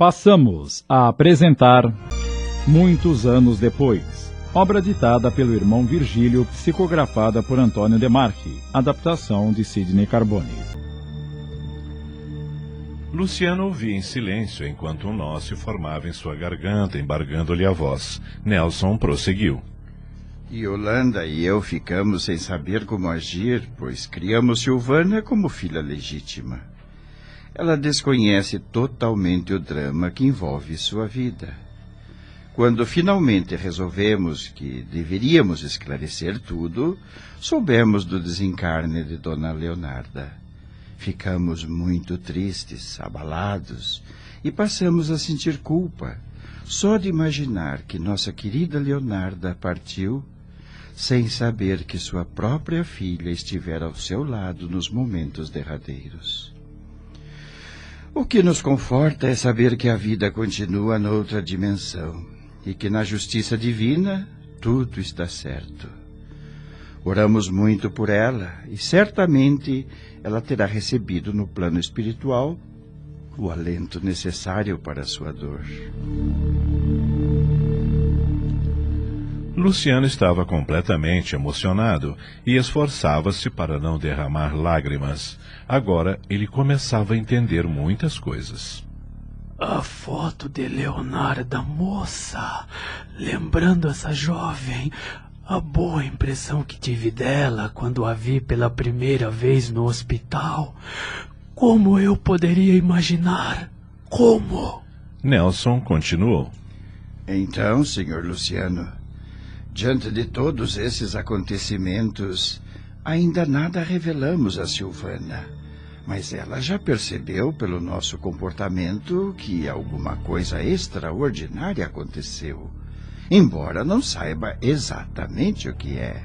Passamos a apresentar Muitos Anos Depois, obra ditada pelo irmão Virgílio, psicografada por Antônio Demarchi, adaptação de Sidney Carbone. Luciano ouvia em silêncio enquanto um nó se formava em sua garganta, embargando-lhe a voz. Nelson prosseguiu. Yolanda e eu ficamos sem saber como agir, pois criamos Silvana como filha legítima. Ela desconhece totalmente o drama que envolve sua vida. Quando finalmente resolvemos que deveríamos esclarecer tudo, soubemos do desencarne de Dona Leonarda. Ficamos muito tristes, abalados, e passamos a sentir culpa, só de imaginar que nossa querida Leonarda partiu, sem saber que sua própria filha estivera ao seu lado nos momentos derradeiros. O que nos conforta é saber que a vida continua noutra dimensão e que na justiça divina tudo está certo. Oramos muito por ela e certamente ela terá recebido no plano espiritual o alento necessário para a sua dor. Luciano estava completamente emocionado e esforçava-se para não derramar lágrimas. Agora ele começava a entender muitas coisas. A foto de Leonarda, moça, lembrando essa jovem, a boa impressão que tive dela quando a vi pela primeira vez no hospital. Como eu poderia imaginar? Como? Nelson continuou. Então, senhor Luciano, diante de todos esses acontecimentos, ainda nada revelamos a Silvana, mas ela já percebeu pelo nosso comportamento que alguma coisa extraordinária aconteceu, embora não saiba exatamente o que é.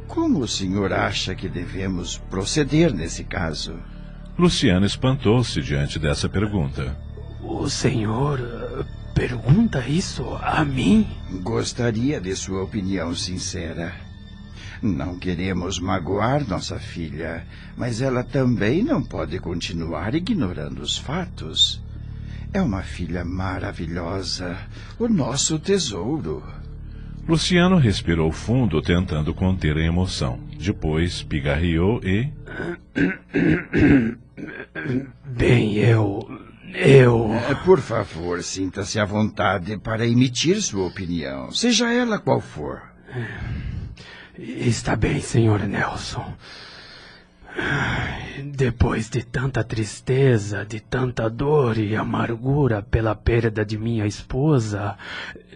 Como o senhor acha que devemos proceder nesse caso? Luciano espantou-se diante dessa pergunta. O senhor pergunta isso a mim? Gostaria de sua opinião sincera. Não queremos magoar nossa filha, mas ela também não pode continuar ignorando os fatos. É uma filha maravilhosa, o nosso tesouro. Luciano respirou fundo, tentando conter a emoção. Depois pigarreou e... Bem, Por favor, sinta-se à vontade para emitir sua opinião, seja ela qual for. Está bem, senhor Nelson. Depois de tanta tristeza, de tanta dor e amargura pela perda de minha esposa,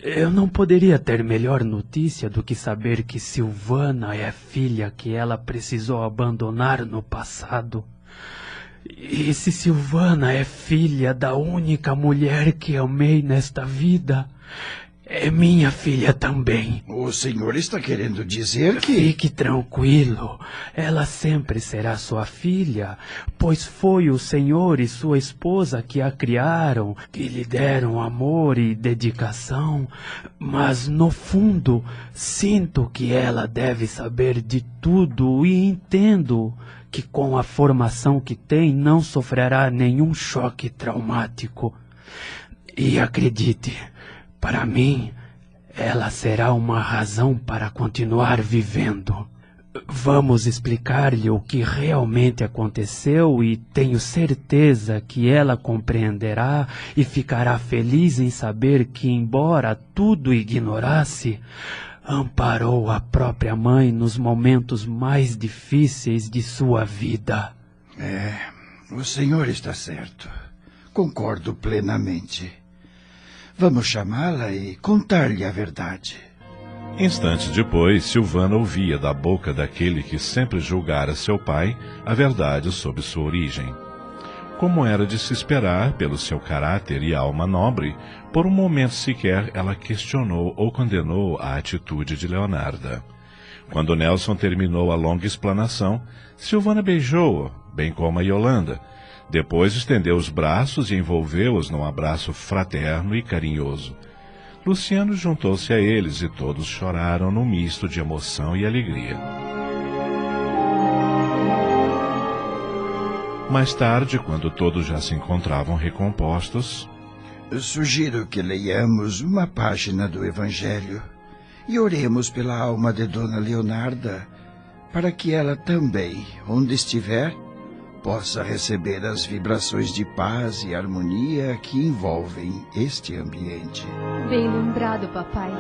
eu não poderia ter melhor notícia do que saber que Silvana é a filha que ela precisou abandonar no passado. E se Silvana é filha da única mulher que amei nesta vida, é minha filha também. O senhor está querendo dizer que... Fique tranquilo, ela sempre será sua filha, pois foi o senhor e sua esposa que a criaram, que lhe deram amor e dedicação, mas no fundo sinto que ela deve saber de tudo e entendo que com a formação que tem não sofrerá nenhum choque traumático. E acredite, para mim, ela será uma razão para continuar vivendo. Vamos explicar-lhe o que realmente aconteceu e tenho certeza que ela compreenderá e ficará feliz em saber que, embora tudo ignorasse, amparou a própria mãe nos momentos mais difíceis de sua vida. O senhor está certo. Concordo plenamente. Vamos chamá-la e contar-lhe a verdade. Instantes depois, Silvana ouvia da boca daquele que sempre julgara seu pai a verdade sobre sua origem. Como era de se esperar pelo seu caráter e alma nobre, por um momento sequer ela questionou ou condenou a atitude de Leonarda. Quando Nelson terminou a longa explanação, Silvana beijou-o, bem como a Yolanda. Depois estendeu os braços e envolveu-os num abraço fraterno e carinhoso. Luciano juntou-se a eles e todos choraram num misto de emoção e alegria. Mais tarde, quando todos já se encontravam recompostos, sugiro que leiamos uma página do Evangelho e oremos pela alma de Dona Leonarda, para que ela também, onde estiver, possa receber as vibrações de paz e harmonia que envolvem este ambiente. Bem lembrado, papai.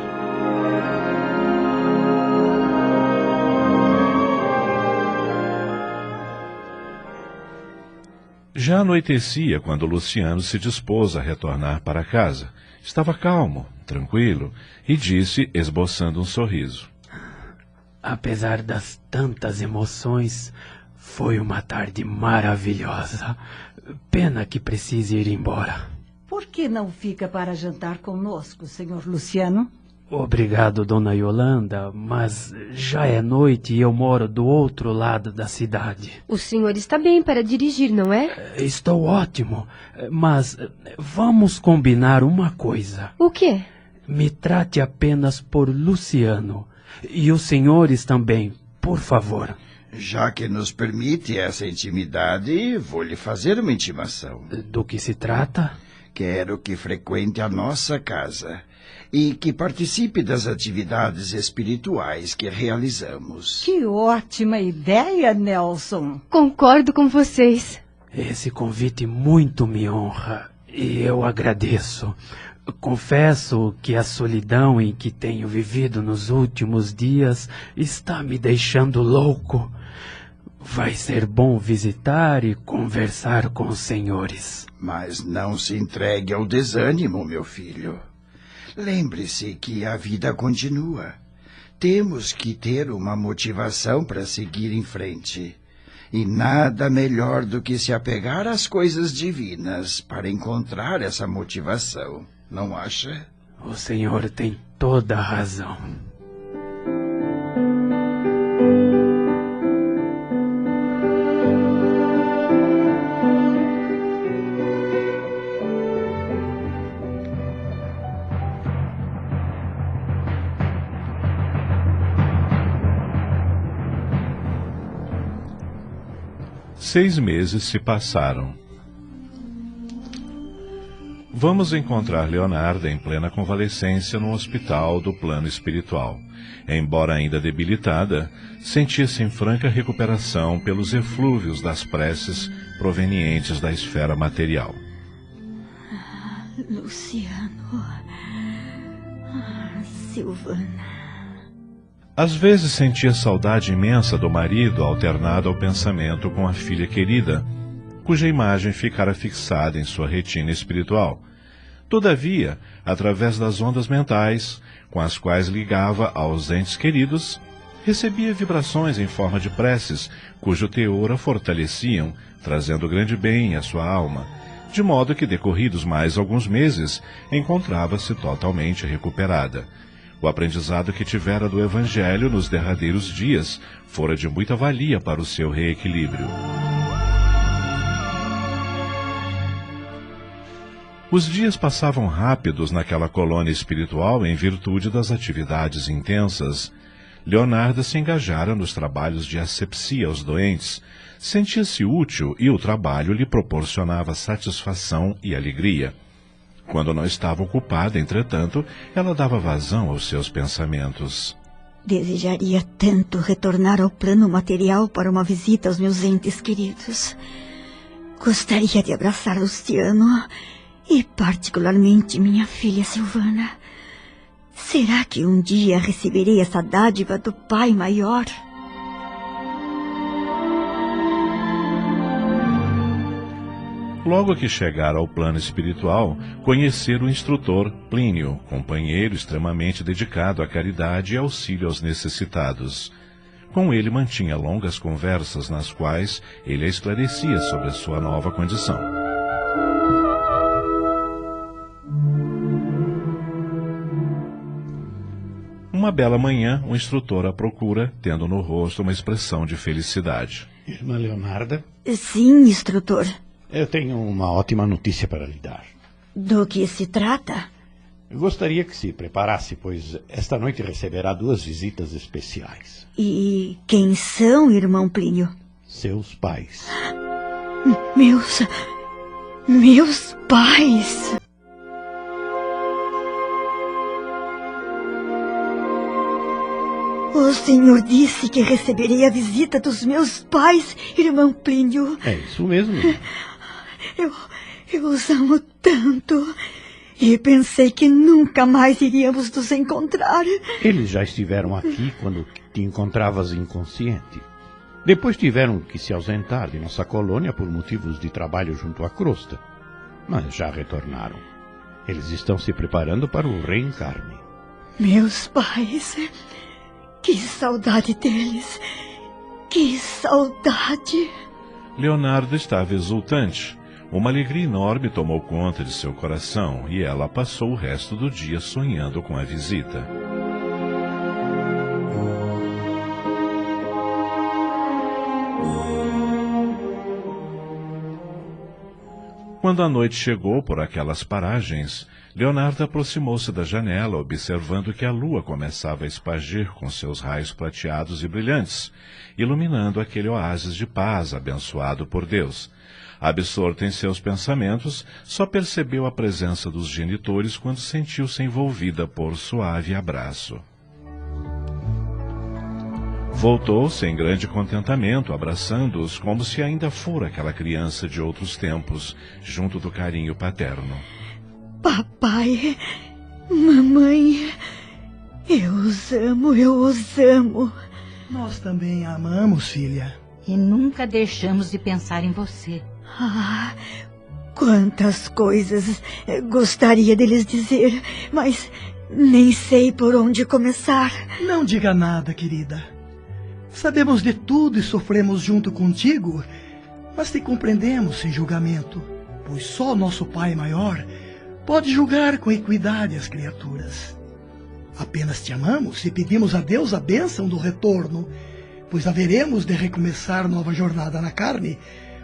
Já anoitecia quando Luciano se dispôs a retornar para casa. Estava calmo, tranquilo, e disse, esboçando um sorriso: Apesar das tantas emoções, foi uma tarde maravilhosa. Pena que precise ir embora. Por que não fica para jantar conosco, senhor Luciano? Obrigado, dona Yolanda, mas já é noite e eu moro do outro lado da cidade. O senhor está bem para dirigir, não é? Estou ótimo, mas vamos combinar uma coisa. O quê? Me trate apenas por Luciano. E os senhores também, por favor. Já que nos permite essa intimidade, vou lhe fazer uma intimação. Do que se trata? Quero que frequente a nossa casa e que participe das atividades espirituais que realizamos. Que ótima ideia, Nelson. Concordo com vocês. Esse convite muito me honra e eu agradeço. Confesso que a solidão em que tenho vivido nos últimos dias está me deixando louco. Vai ser bom visitar e conversar com os senhores. Mas não se entregue ao desânimo, meu filho. Lembre-se que a vida continua. Temos que ter uma motivação para seguir em frente. E nada melhor do que se apegar às coisas divinas para encontrar essa motivação. Não acha? O senhor tem toda a razão. Seis meses se passaram. Vamos encontrar Leonarda em plena convalescência no hospital do plano espiritual. Embora ainda debilitada, sentia-se em franca recuperação pelos eflúvios das preces provenientes da esfera material. Luciano. Silvana. Às vezes sentia saudade imensa do marido, alternada ao pensamento com a filha querida, cuja imagem ficara fixada em sua retina espiritual. Todavia, através das ondas mentais, com as quais ligava aos entes queridos, recebia vibrações em forma de preces, cujo teor a fortaleciam, trazendo grande bem à sua alma, de modo que, decorridos mais alguns meses, encontrava-se totalmente recuperada. O aprendizado que tivera do Evangelho nos derradeiros dias fora de muita valia para o seu reequilíbrio. Os dias passavam rápidos naquela colônia espiritual em virtude das atividades intensas. Leonarda se engajara nos trabalhos de asepsia aos doentes, sentia-se útil e o trabalho lhe proporcionava satisfação e alegria. Quando não estava ocupada, entretanto, ela dava vazão aos seus pensamentos. Desejaria tanto retornar ao plano material para uma visita aos meus entes queridos. Gostaria de abraçar Luciano e particularmente minha filha Silvana. Será que um dia receberei essa dádiva do Pai Maior? Logo que chegara ao plano espiritual, conhecer o instrutor Plínio, companheiro extremamente dedicado à caridade e auxílio aos necessitados. Com ele mantinha longas conversas nas quais ele a esclarecia sobre a sua nova condição. Uma bela manhã, o instrutor a procura, tendo no rosto uma expressão de felicidade. Irmã Leonarda? Sim, instrutor. Eu tenho uma ótima notícia para lhe dar. Do que se trata? Eu gostaria que se preparasse, pois esta noite receberá 2 visitas especiais. E quem são, irmão Plínio? Seus pais. Meus pais. O senhor disse que receberei a visita dos meus pais, irmão Plínio. É isso mesmo. Eu os amo tanto. E pensei que nunca mais iríamos nos encontrar. Eles já estiveram aqui quando te encontravas inconsciente. Depois tiveram que se ausentar de nossa colônia por motivos de trabalho junto à crosta. Mas já retornaram. Eles estão se preparando para o reencarne. Meus pais... Que saudade deles. Que saudade. Leonardo estava exultante. Uma alegria enorme tomou conta de seu coração e ela passou o resto do dia sonhando com a visita. Quando a noite chegou por aquelas paragens, Leonardo aproximou-se da janela, observando que a lua começava a espargir com seus raios prateados e brilhantes, iluminando aquele oásis de paz abençoado por Deus. Absorto em seus pensamentos, só percebeu a presença dos genitores quando sentiu-se envolvida por suave abraço. Voltou-se em grande contentamento, abraçando-os como se ainda fora aquela criança de outros tempos, junto do carinho paterno. Papai, mamãe, eu os amo. Nós também a amamos, filha. E nunca deixamos de pensar em você. Ah, quantas coisas gostaria de lhes dizer, mas nem sei por onde começar. Não diga nada, querida. Sabemos de tudo e sofremos junto contigo, mas te compreendemos sem julgamento, pois só nosso Pai maior pode julgar com equidade as criaturas. Apenas te amamos e pedimos a Deus a bênção do retorno, pois haveremos de recomeçar nova jornada na carne,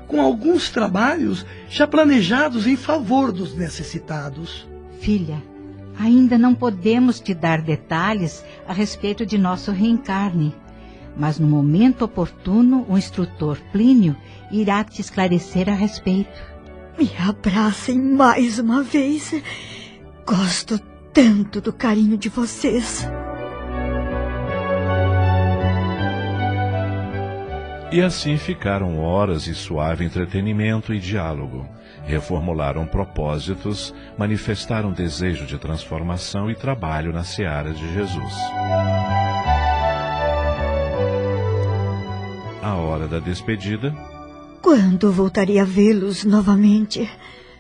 com alguns trabalhos já planejados em favor dos necessitados. Filha, ainda não podemos te dar detalhes a respeito de nosso reencarne, mas no momento oportuno o instrutor Plínio irá te esclarecer a respeito. Me abracem mais uma vez. Gosto tanto do carinho de vocês. E assim ficaram horas de suave entretenimento e diálogo. Reformularam propósitos, manifestaram desejo de transformação e trabalho na seara de Jesus. A hora da despedida. Quando voltaria a vê-los novamente?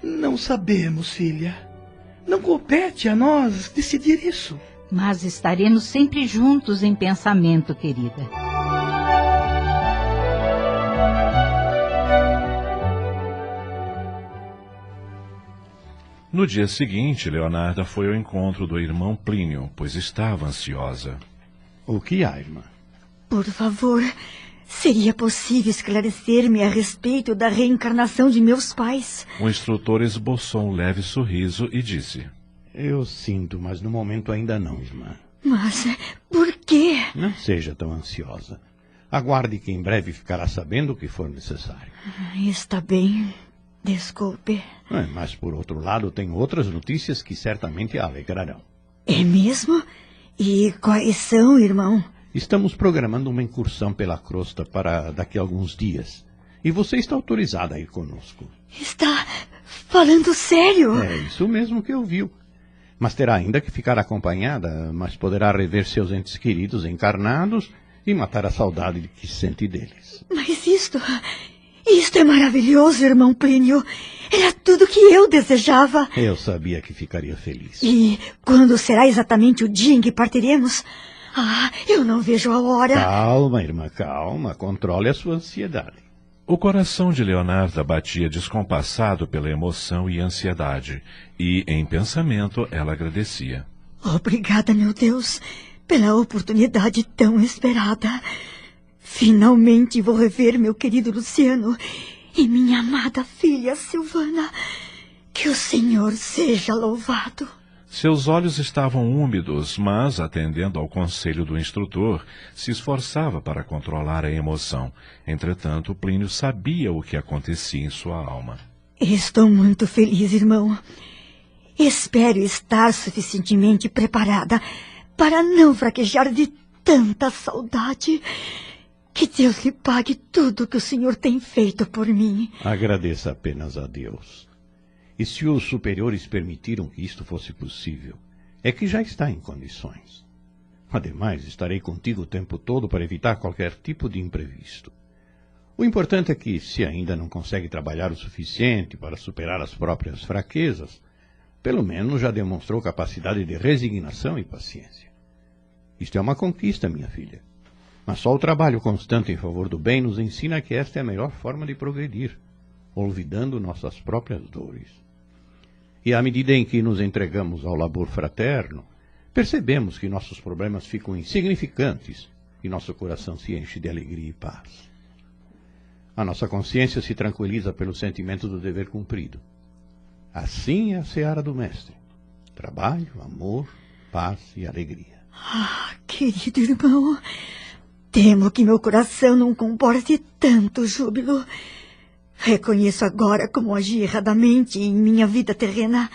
Não sabemos, filha. Não compete a nós decidir isso. Mas estaremos sempre juntos em pensamento, querida. No dia seguinte, Leonarda foi ao encontro do irmão Plínio, pois estava ansiosa. O que há, irmã? Por favor, seria possível esclarecer-me a respeito da reencarnação de meus pais? O instrutor esboçou um leve sorriso e disse: Eu sinto, mas no momento ainda não, irmã. Mas por quê? Não seja tão ansiosa. Aguarde que em breve ficará sabendo o que for necessário. Está bem. Desculpe. Mas, por outro lado, tenho outras notícias que certamente a alegrarão. É mesmo? E quais são, irmão? Estamos programando uma incursão pela crosta para daqui a alguns dias. E você está autorizada a ir conosco. Está falando sério? É isso mesmo que ouviu. Mas terá ainda que ficar acompanhada, mas poderá rever seus entes queridos encarnados e matar a saudade que sente deles. Mas isto é maravilhoso, irmão Plínio. Era tudo que eu desejava. Eu sabia que ficaria feliz. E quando será exatamente o dia em que partiremos? Eu não vejo a hora. Calma, irmã, calma. Controle a sua ansiedade. O coração de Leonarda batia descompassado pela emoção e ansiedade, e, em pensamento, ela agradecia. Obrigada, meu Deus, pela oportunidade tão esperada. Finalmente vou rever meu querido Luciano e minha amada filha Silvana. Que o Senhor seja louvado. Seus olhos estavam úmidos, mas, atendendo ao conselho do instrutor, se esforçava para controlar a emoção. Entretanto, Plínio sabia o que acontecia em sua alma. Estou muito feliz, irmão. Espero estar suficientemente preparada para não fraquejar de tanta saudade. Que Deus lhe pague tudo que o senhor tem feito por mim. Agradeça apenas a Deus. E se os superiores permitiram que isto fosse possível, é que já está em condições. Ademais, estarei contigo o tempo todo para evitar qualquer tipo de imprevisto. O importante é que, se ainda não consegue trabalhar o suficiente para superar as próprias fraquezas, pelo menos já demonstrou capacidade de resignação e paciência. Isto é uma conquista, minha filha. Mas só o trabalho constante em favor do bem nos ensina que esta é a melhor forma de progredir, olvidando nossas próprias dores. E à medida em que nos entregamos ao labor fraterno, percebemos que nossos problemas ficam insignificantes e nosso coração se enche de alegria e paz. A nossa consciência se tranquiliza pelo sentimento do dever cumprido. Assim é a seara do Mestre. Trabalho, amor, paz e alegria. Ah, querido irmão, temo que meu coração não comporte tanto júbilo. Reconheço agora como agi erradamente em minha vida terrena.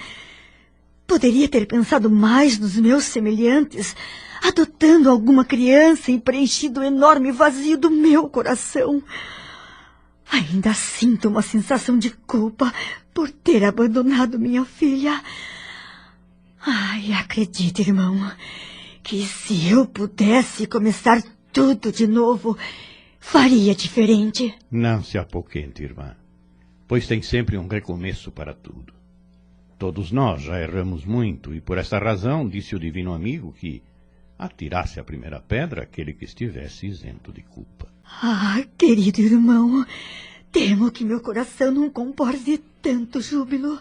Poderia ter pensado mais nos meus semelhantes, adotando alguma criança e preenchido o enorme vazio do meu coração. Ainda sinto uma sensação de culpa por ter abandonado minha filha. Ai, acredite, irmão, que se eu pudesse começar tudo de novo, faria diferente. Não se apoquente, irmã, pois tem sempre um recomeço para tudo. Todos nós já erramos muito e por esta razão disse o divino amigo que atirasse a primeira pedra aquele que estivesse isento de culpa. Ah, querido irmão, temo que meu coração não comporte tanto júbilo.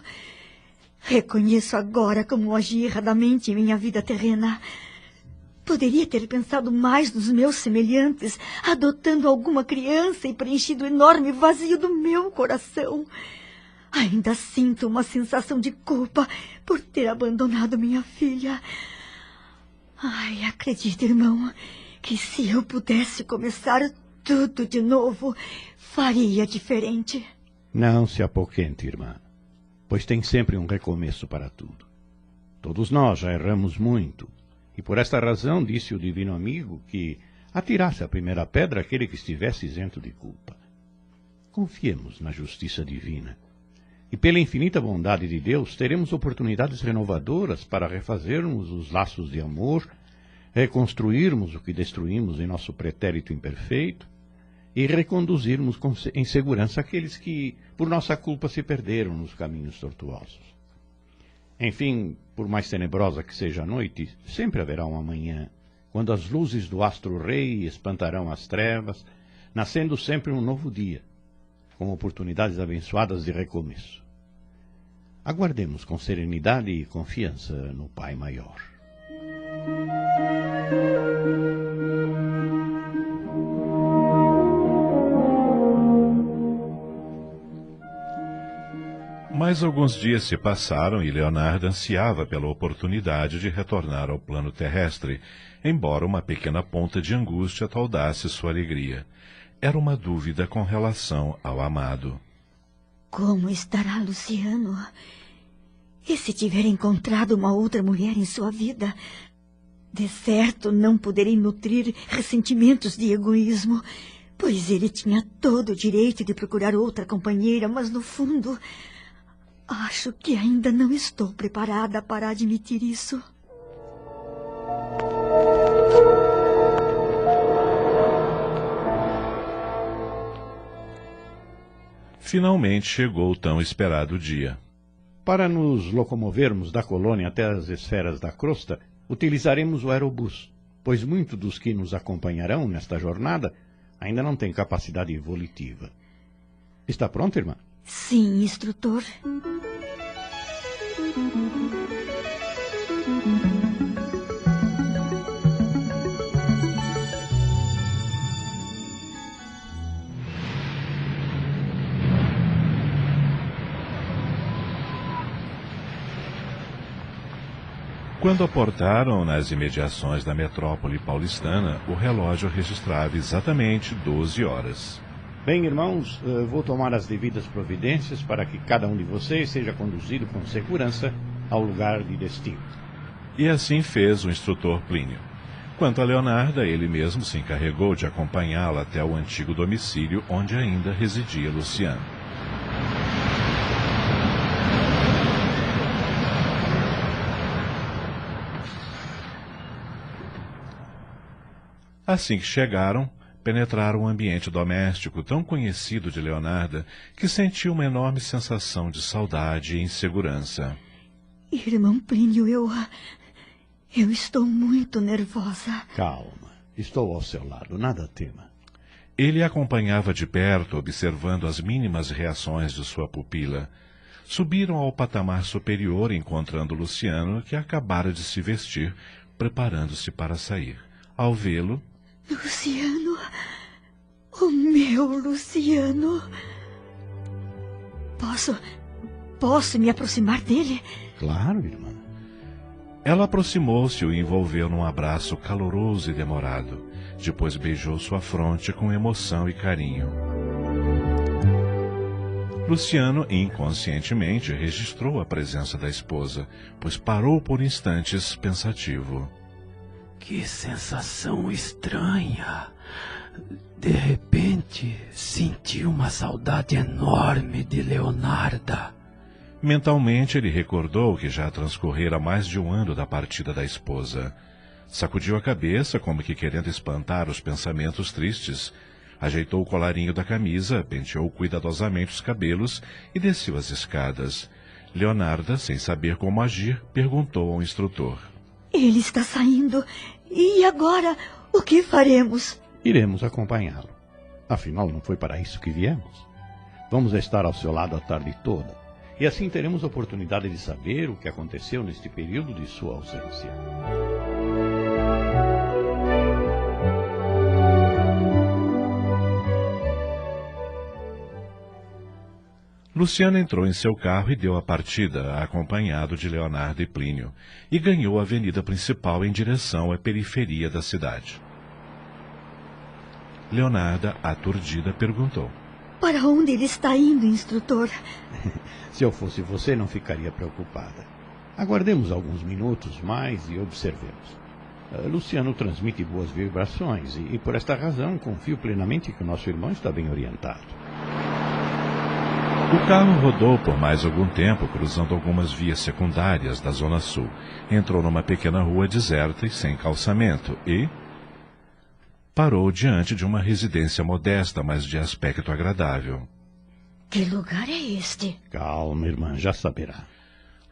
Reconheço agora como agi erradamente em minha vida terrena. Poderia ter pensado mais nos meus semelhantes, adotando alguma criança e preenchido o enorme vazio do meu coração. Ainda sinto uma sensação de culpa por ter abandonado minha filha. Ai, acredite, irmão, que se eu pudesse começar tudo de novo, faria diferente. Não se apoquente, irmã, pois tem sempre um recomeço para tudo. Todos nós já erramos muito, e por esta razão disse o divino amigo que atirasse a primeira pedra aquele que estivesse isento de culpa. Confiemos na justiça divina, e pela infinita bondade de Deus teremos oportunidades renovadoras para refazermos os laços de amor, reconstruirmos o que destruímos em nosso pretérito imperfeito e reconduzirmos em segurança aqueles que, por nossa culpa, se perderam nos caminhos tortuosos. Enfim, por mais tenebrosa que seja a noite, sempre haverá uma manhã, quando as luzes do astro-rei espantarão as trevas, nascendo sempre um novo dia, com oportunidades abençoadas de recomeço. Aguardemos com serenidade e confiança no Pai Maior. Mais alguns dias se passaram e Leonardo ansiava pela oportunidade de retornar ao plano terrestre, embora uma pequena ponta de angústia toldasse sua alegria. Era uma dúvida com relação ao amado. Como estará Luciano? E se tiver encontrado uma outra mulher em sua vida? De certo, não poderei nutrir ressentimentos de egoísmo, pois ele tinha todo o direito de procurar outra companheira, mas no fundo, acho que ainda não estou preparada para admitir isso. Finalmente chegou o tão esperado dia. Para nos locomovermos da colônia até as esferas da crosta, utilizaremos o aerobus, pois muitos dos que nos acompanharão nesta jornada ainda não têm capacidade volitiva. Está pronta, irmã? Sim, instrutor. Quando aportaram nas imediações da metrópole paulistana, o relógio registrava exatamente 12 horas. Bem, irmãos, vou tomar as devidas providências para que cada um de vocês seja conduzido com segurança ao lugar de destino. E assim fez o instrutor Plínio. Quanto a Leonarda, ele mesmo se encarregou de acompanhá-la até o antigo domicílio onde ainda residia Luciano. Assim que chegaram, penetraram o ambiente doméstico tão conhecido de Leonarda que sentiu uma enorme sensação de saudade e insegurança. Irmão Plínio, eu estou muito nervosa. Calma, estou ao seu lado, nada tema. Ele a acompanhava de perto, observando as mínimas reações de sua pupila. Subiram ao patamar superior, encontrando Luciano, que acabara de se vestir, preparando-se para sair. Ao vê-lo... Luciano, o meu Luciano. Posso me aproximar dele? Claro, irmã. Ela aproximou-se e o envolveu num abraço caloroso e demorado. Depois beijou sua fronte com emoção e carinho. Luciano, inconscientemente, registrou a presença da esposa, pois parou por instantes pensativo. Que sensação estranha. De repente, senti uma saudade enorme de Leonarda. Mentalmente, ele recordou que já transcorrera mais de 1 ano da partida da esposa. Sacudiu a cabeça, como que querendo espantar os pensamentos tristes. Ajeitou o colarinho da camisa, penteou cuidadosamente os cabelos e desceu as escadas. Leonarda, sem saber como agir, perguntou ao instrutor. Ele está saindo. E agora, o que faremos? Iremos acompanhá-lo. Afinal, não foi para isso que viemos. Vamos estar ao seu lado a tarde toda. E assim teremos oportunidade de saber o que aconteceu neste período de sua ausência. Luciano entrou em seu carro e deu a partida, acompanhado de Leonardo e Plínio, e ganhou a avenida principal em direção à periferia da cidade. Leonarda, aturdida, perguntou. Para onde ele está indo, instrutor? Se eu fosse você, não ficaria preocupada. Aguardemos alguns minutos mais e observemos. Luciano transmite boas vibrações e por esta razão, confio plenamente que o nosso irmão está bem orientado. O carro rodou por mais algum tempo, cruzando algumas vias secundárias da Zona Sul. Entrou numa pequena rua deserta e sem calçamento e... parou diante de uma residência modesta, mas de aspecto agradável. Que lugar é este? Calma, irmã, já saberá.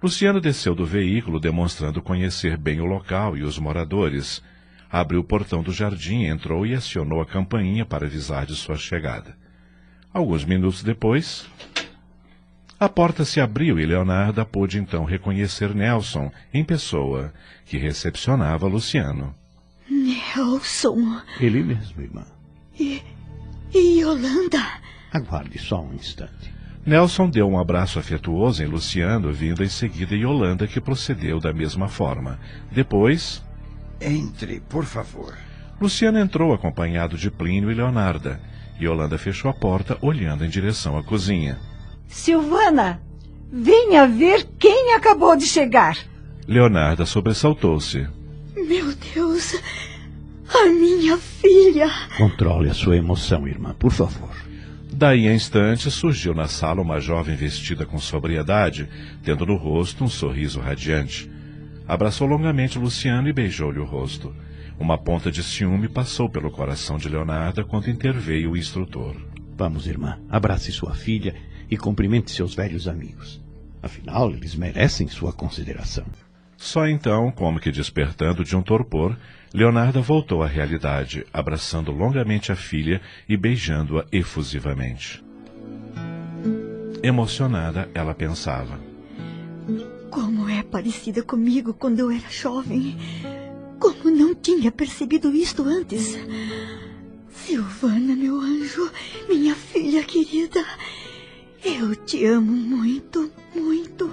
Luciano desceu do veículo, demonstrando conhecer bem o local e os moradores. Abriu o portão do jardim, entrou e acionou a campainha para avisar de sua chegada. Alguns minutos depois, a porta se abriu e Leonarda pôde então reconhecer Nelson, em pessoa, que recepcionava Luciano. Nelson. Ele mesmo, irmã. E Yolanda? Aguarde só um instante. Nelson deu um abraço afetuoso em Luciano, vindo em seguida Yolanda, que procedeu da mesma forma. Depois... Entre, por favor. Luciano entrou acompanhado de Plínio e Leonarda. Yolanda fechou a porta, olhando em direção à cozinha. Silvana, venha ver quem acabou de chegar. Leonarda sobressaltou-se. Meu Deus, a minha filha. Controle a sua emoção, irmã, por favor. Daí a instante surgiu na sala uma jovem vestida com sobriedade, tendo no rosto um sorriso radiante. Abraçou longamente Luciano e beijou-lhe o rosto. Uma ponta de ciúme passou pelo coração de Leonarda quando interveio o instrutor. Vamos, irmã, abrace sua filha e cumprimente seus velhos amigos. Afinal, eles merecem sua consideração. Só então, como que despertando de um torpor, Leonarda voltou à realidade, abraçando longamente a filha e beijando-a efusivamente. Emocionada, ela pensava. Como é parecida comigo quando eu era jovem. Como não tinha percebido isto antes. Silvana, meu anjo, minha filha querida, eu te amo muito, muito.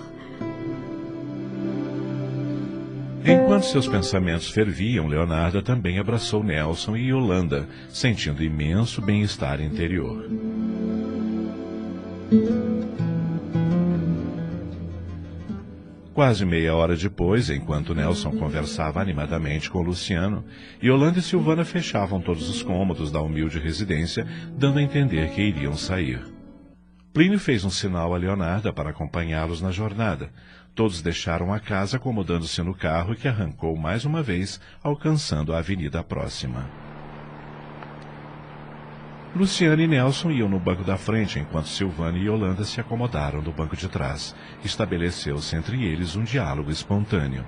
Enquanto seus pensamentos ferviam, Leonarda também abraçou Nelson e Yolanda, sentindo imenso bem-estar interior. Quase meia hora depois, enquanto Nelson conversava animadamente com Luciano, Yolanda e Silvana fechavam todos os cômodos da humilde residência, dando a entender que iriam sair. Plínio fez um sinal a Leonarda para acompanhá-los na jornada. Todos deixaram a casa acomodando-se no carro que arrancou mais uma vez, alcançando a avenida próxima. Luciano e Nelson iam no banco da frente, enquanto Silvana e Yolanda se acomodaram no banco de trás. Estabeleceu-se entre eles um diálogo espontâneo.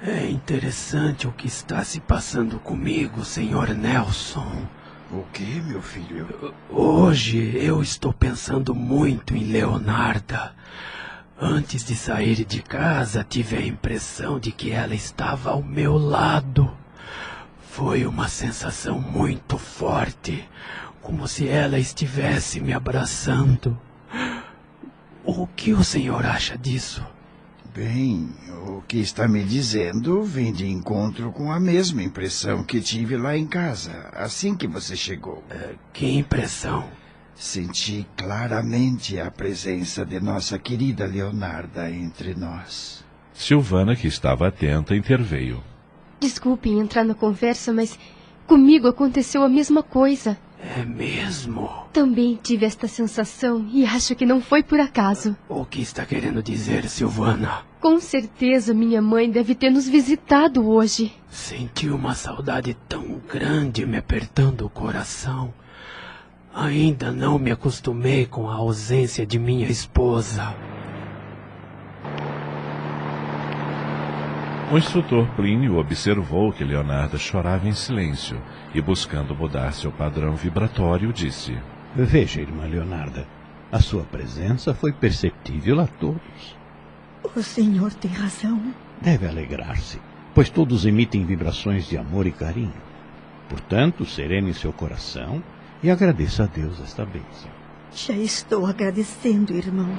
É interessante o que está se passando comigo, senhor Nelson. O que, meu filho? Hoje eu estou pensando muito em Leonarda. Antes de sair de casa, tive a impressão de que ela estava ao meu lado. Foi uma sensação muito forte, como se ela estivesse me abraçando. O que o senhor acha disso? Bem, o que está me dizendo vem de encontro com a mesma impressão que tive lá em casa, assim que você chegou. Que impressão? Senti claramente a presença de nossa querida Leonarda entre nós. Silvana, que estava atenta, interveio. Desculpem entrar na conversa, mas comigo aconteceu a mesma coisa. É mesmo? Também tive esta sensação e acho que não foi por acaso. O que está querendo dizer, Silvana? Com certeza minha mãe deve ter nos visitado hoje. Senti uma saudade tão grande me apertando o coração. Ainda não me acostumei com a ausência de minha esposa. O instrutor Plínio observou que Leonarda chorava em silêncio e, buscando mudar seu padrão vibratório, disse: Veja, irmã Leonarda, a sua presença foi perceptível a todos. O senhor tem razão. Deve alegrar-se, pois todos emitem vibrações de amor e carinho. Portanto, serene seu coração e agradeça a Deus esta bênção. Já estou agradecendo, irmão.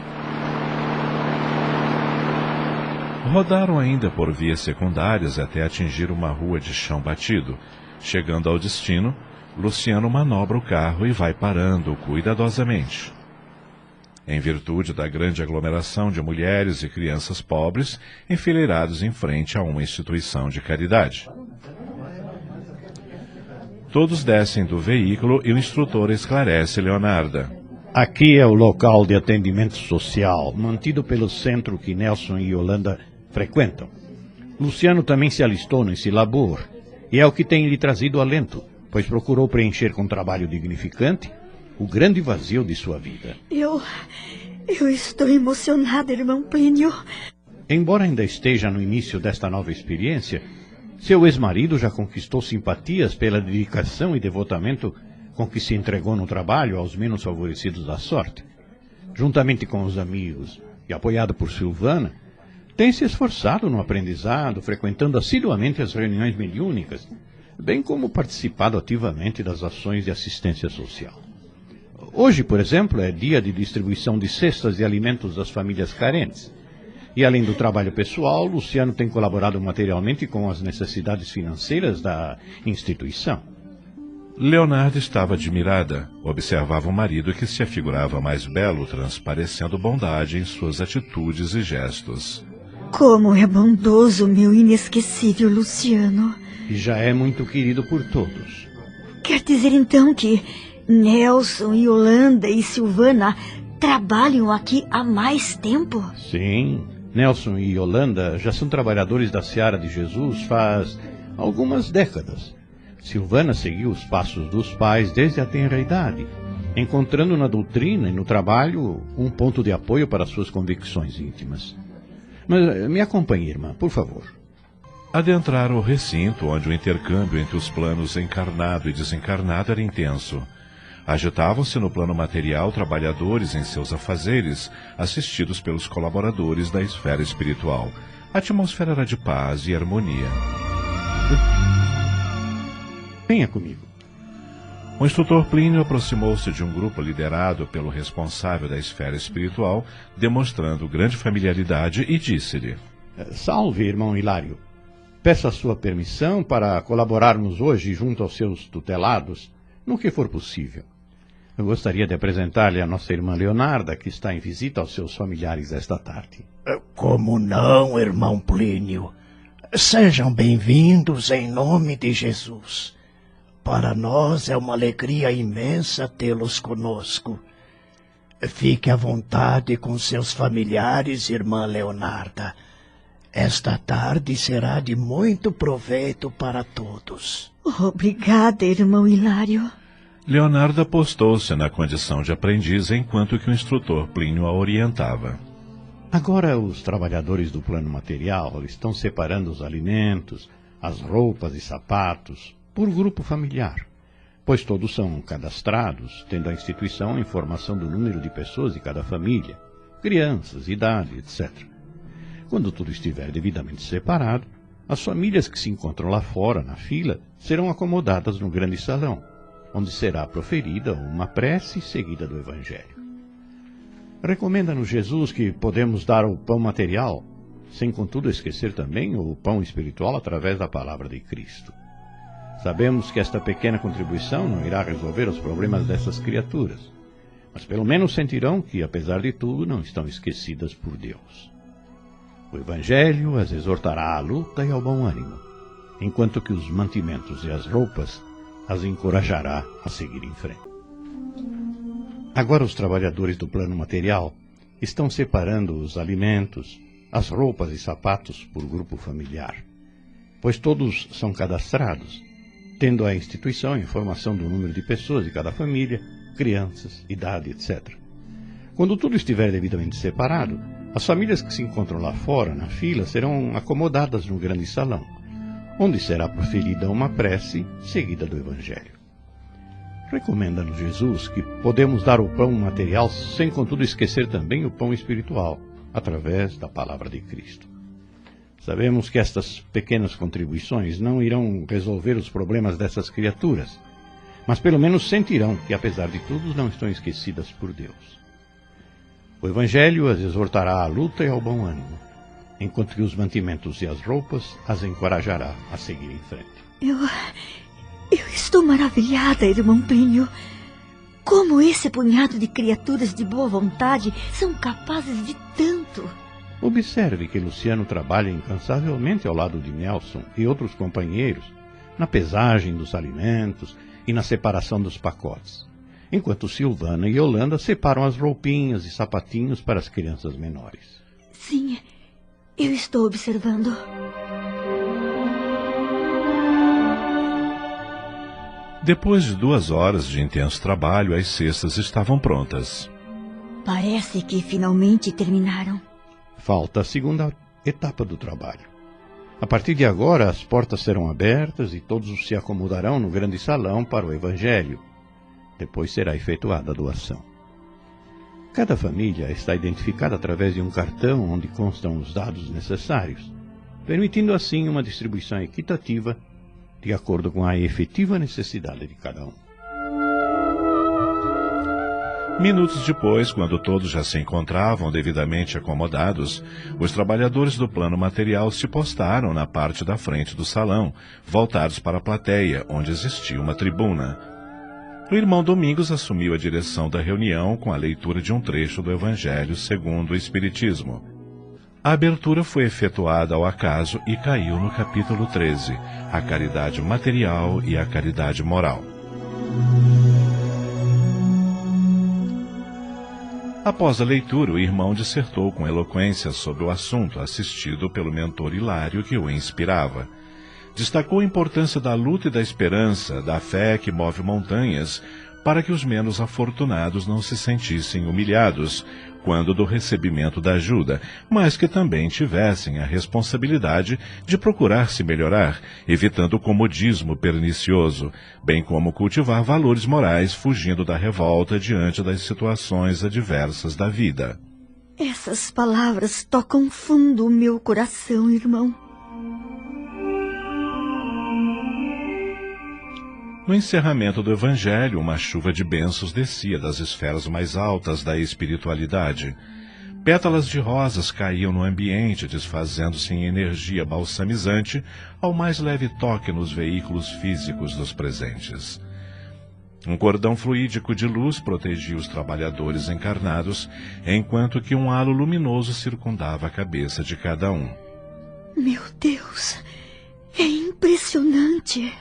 Rodaram ainda por vias secundárias até atingir uma rua de chão batido. Chegando ao destino, Luciano manobra o carro e vai parando cuidadosamente. Em virtude da grande aglomeração de mulheres e crianças pobres, enfileirados em frente a uma instituição de caridade. Todos descem do veículo e o instrutor esclarece Leonarda. Aqui é o local de atendimento social, mantido pelo centro que Nelson e Yolanda frequentam. Luciano também se alistou nesse labor, e é o que tem lhe trazido alento, pois procurou preencher com trabalho dignificante o grande vazio de sua vida. Eu estou emocionada, irmão Plínio. Embora ainda esteja no início desta nova experiência, seu ex-marido já conquistou simpatias pela dedicação e devotamento com que se entregou no trabalho aos menos favorecidos da sorte. Juntamente com os amigos e apoiado por Silvana, tem se esforçado no aprendizado, frequentando assiduamente as reuniões mediúnicas, bem como participado ativamente das ações de assistência social. Hoje, por exemplo, é dia de distribuição de cestas de alimentos das famílias carentes. E além do trabalho pessoal, Luciano tem colaborado materialmente com as necessidades financeiras da instituição. Leonarda estava admirada. Observava o marido que se afigurava mais belo, transparecendo bondade em suas atitudes e gestos. Como é bondoso, meu inesquecível Luciano. E já é muito querido por todos. Quer dizer então que Nelson, Yolanda e Silvana trabalham aqui há mais tempo? Sim, Nelson e Yolanda já são trabalhadores da Seara de Jesus faz algumas décadas. Silvana seguiu os passos dos pais desde a tenra idade, encontrando na doutrina e no trabalho um ponto de apoio para suas convicções íntimas. Mas me acompanhe, irmã, por favor. Adentraram o recinto onde o intercâmbio entre os planos encarnado e desencarnado era intenso. Agitavam-se no plano material trabalhadores em seus afazeres, assistidos pelos colaboradores da esfera espiritual. A atmosfera era de paz e harmonia. Venha comigo. O instrutor Plínio aproximou-se de um grupo liderado pelo responsável da esfera espiritual, demonstrando grande familiaridade, e disse-lhe: Salve, irmão Hilário. Peço a sua permissão para colaborarmos hoje junto aos seus tutelados, no que for possível. Eu gostaria de apresentar-lhe a nossa irmã Leonarda, que está em visita aos seus familiares esta tarde. Como não, irmão Plínio? Sejam bem-vindos em nome de Jesus. Para nós é uma alegria imensa tê-los conosco. Fique à vontade com seus familiares, irmã Leonarda. Esta tarde será de muito proveito para todos. Obrigada, irmão Hilário. Leonarda postou-se na condição de aprendiz enquanto que o instrutor Plínio a orientava. Agora os trabalhadores do plano material estão separando os alimentos, as roupas e sapatos por grupo familiar, pois todos são cadastrados, tendo a instituição a informação do número de pessoas de cada família, crianças, idade, etc. Quando tudo estiver devidamente separado, as famílias que se encontram lá fora, na fila, serão acomodadas no grande salão, onde será proferida uma prece seguida do Evangelho. Recomenda-nos Jesus que podemos dar o pão material, sem contudo esquecer também o pão espiritual através da palavra de Cristo. Sabemos que esta pequena contribuição não irá resolver os problemas dessas criaturas, mas pelo menos sentirão que, apesar de tudo, não estão esquecidas por Deus. O Evangelho as exortará à luta e ao bom ânimo, enquanto que os mantimentos e as roupas as encorajará a seguir em frente. Agora os trabalhadores do plano material estão separando os alimentos, as roupas e sapatos por grupo familiar, pois todos são cadastrados, tendo a instituição a informação do número de pessoas de cada família, crianças, idade, etc. Quando tudo estiver devidamente separado, as famílias que se encontram lá fora, na fila, serão acomodadas no grande salão, onde será proferida uma prece seguida do Evangelho. Recomenda-nos Jesus que podemos dar o pão material sem contudo esquecer também o pão espiritual, através da palavra de Cristo. Sabemos que estas pequenas contribuições não irão resolver os problemas dessas criaturas, mas pelo menos sentirão que, apesar de tudo, não estão esquecidas por Deus. O Evangelho as exortará à luta e ao bom ânimo, enquanto que os mantimentos e as roupas as encorajará a seguir em frente. Eu estou maravilhada, irmão Plínio. Como esse punhado de criaturas de boa vontade são capazes de tanto. Observe que Luciano trabalha incansavelmente ao lado de Nelson e outros companheiros na pesagem dos alimentos e na separação dos pacotes, enquanto Silvana e Yolanda separam as roupinhas e sapatinhos para as crianças menores. Sim, eu estou observando. Depois de 2 horas de intenso trabalho, as cestas estavam prontas. Parece que finalmente terminaram. Falta a segunda etapa do trabalho. A partir de agora, as portas serão abertas e todos se acomodarão no grande salão para o Evangelho. Depois será efetuada a doação. Cada família está identificada através de um cartão onde constam os dados necessários, permitindo assim uma distribuição equitativa de acordo com a efetiva necessidade de cada um. Minutos depois, quando todos já se encontravam devidamente acomodados, os trabalhadores do plano material se postaram na parte da frente do salão, voltados para a plateia, onde existia uma tribuna. O irmão Domingos assumiu a direção da reunião com a leitura de um trecho do Evangelho segundo o Espiritismo. A abertura foi efetuada ao acaso e caiu no capítulo 13, a caridade material e a caridade moral. Após a leitura, o irmão dissertou com eloquência sobre o assunto, assistido pelo mentor Hilário que o inspirava. Destacou a importância da luta e da esperança, da fé que move montanhas, para que os menos afortunados não se sentissem humilhados quando do recebimento da ajuda, mas que também tivessem a responsabilidade de procurar se melhorar, evitando o comodismo pernicioso, bem como cultivar valores morais, fugindo da revolta diante das situações adversas da vida. Essas palavras tocam fundo o meu coração, irmão. No encerramento do Evangelho, uma chuva de bênçãos descia das esferas mais altas da espiritualidade. Pétalas de rosas caíam no ambiente, desfazendo-se em energia balsamizante ao mais leve toque nos veículos físicos dos presentes. Um cordão fluídico de luz protegia os trabalhadores encarnados, enquanto que um halo luminoso circundava a cabeça de cada um. Meu Deus, é impressionante!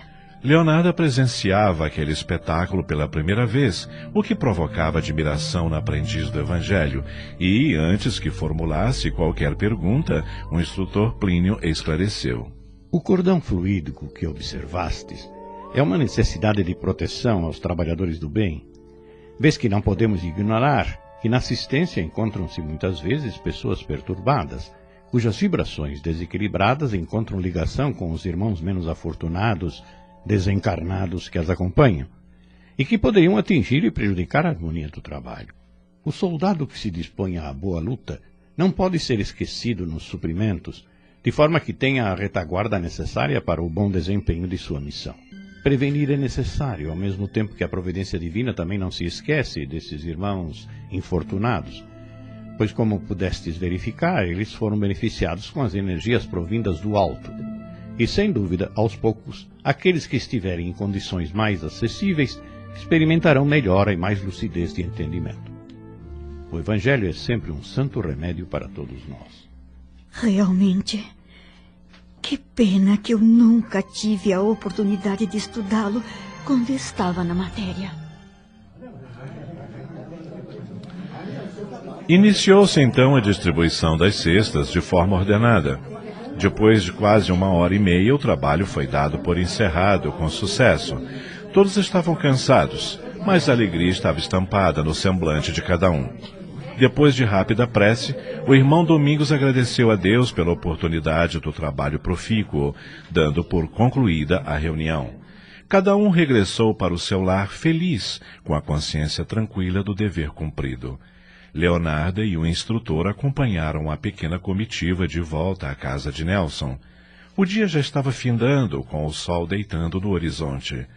Leonarda presenciava aquele espetáculo pela primeira vez, o que provocava admiração na aprendiz do Evangelho, e, antes que formulasse qualquer pergunta, o instrutor Plínio esclareceu. O cordão fluídico que observastes é uma necessidade de proteção aos trabalhadores do bem, vez que não podemos ignorar que na assistência encontram-se muitas vezes pessoas perturbadas, cujas vibrações desequilibradas encontram ligação com os irmãos menos afortunados, desencarnados que as acompanham, e que poderiam atingir e prejudicar a harmonia do trabalho. O soldado que se dispõe à boa luta não pode ser esquecido nos suprimentos, de forma que tenha a retaguarda necessária para o bom desempenho de sua missão. Prevenir é necessário, ao mesmo tempo que a providência divina também não se esquece desses irmãos infortunados, pois, como pudestes verificar, eles foram beneficiados com as energias provindas do alto. E, sem dúvida, aos poucos, aqueles que estiverem em condições mais acessíveis experimentarão melhora e mais lucidez de entendimento. O Evangelho é sempre um santo remédio para todos nós. Realmente, que pena que eu nunca tive a oportunidade de estudá-lo quando estava na matéria. Iniciou-se então a distribuição das cestas de forma ordenada. Depois de quase 1h30, o trabalho foi dado por encerrado com sucesso. Todos estavam cansados, mas a alegria estava estampada no semblante de cada um. Depois de rápida prece, o irmão Domingos agradeceu a Deus pela oportunidade do trabalho profícuo, dando por concluída a reunião. Cada um regressou para o seu lar feliz, com a consciência tranquila do dever cumprido. Leonarda e o instrutor acompanharam a pequena comitiva de volta à casa de Nelson. O dia já estava findando, com o sol deitando no horizonte.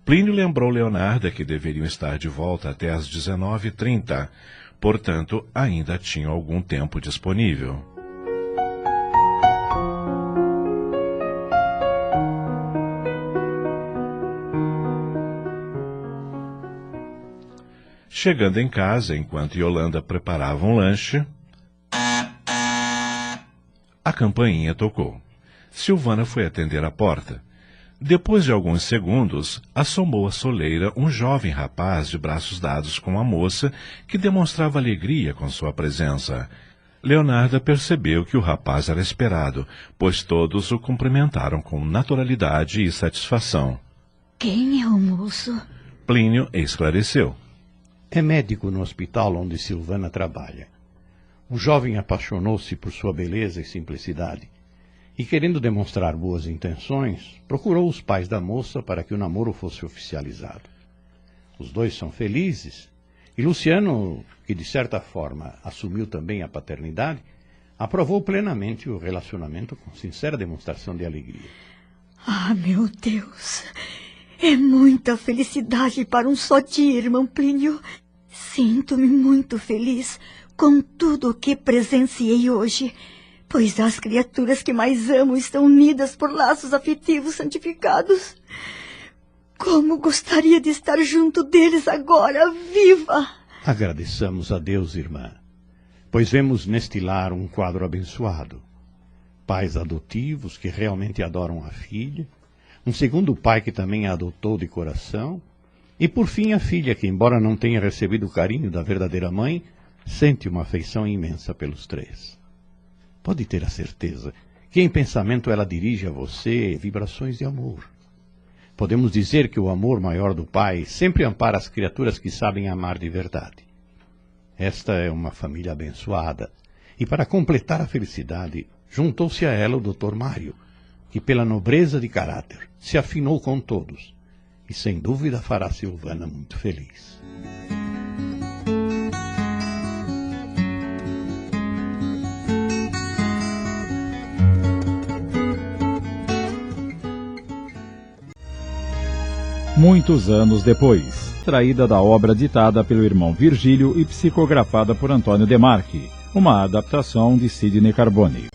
Plínio lembrou Leonarda que deveriam estar de volta até às 19h30, portanto, ainda tinham algum tempo disponível. Chegando em casa, enquanto Yolanda preparava um lanche, a campainha tocou. Silvana foi atender a porta. Depois de alguns segundos, assomou à soleira um jovem rapaz de braços dados com a moça, que demonstrava alegria com sua presença. Leonarda percebeu que o rapaz era esperado, pois todos o cumprimentaram com naturalidade e satisfação. Quem é o moço? Plínio esclareceu. É médico no hospital onde Silvana trabalha. O jovem apaixonou-se por sua beleza e simplicidade, e, querendo demonstrar boas intenções, procurou os pais da moça para que o namoro fosse oficializado. Os dois são felizes, e Luciano, que de certa forma assumiu também a paternidade, aprovou plenamente o relacionamento com sincera demonstração de alegria. Ah, meu Deus! É muita felicidade para um só dia, irmão Plínio. Sinto-me muito feliz com tudo o que presenciei hoje, pois as criaturas que mais amo estão unidas por laços afetivos santificados. Como gostaria de estar junto deles agora, viva! Agradeçamos a Deus, irmã, pois vemos neste lar um quadro abençoado. Pais adotivos que realmente adoram a filha, um segundo pai que também a adotou de coração, e por fim a filha que, embora não tenha recebido o carinho da verdadeira mãe, sente uma afeição imensa pelos três. Pode ter a certeza que em pensamento ela dirige a você vibrações de amor. Podemos dizer que o amor maior do Pai sempre ampara as criaturas que sabem amar de verdade. Esta é uma família abençoada, e para completar a felicidade, juntou-se a ela o Dr. Mário, que pela nobreza de caráter se afinou com todos, e sem dúvida fará Silvana muito feliz. Muitos anos depois, traída da obra ditada pelo irmão Virgílio e psicografada por Antônio Demarchi, uma adaptação de Sidney Carbone.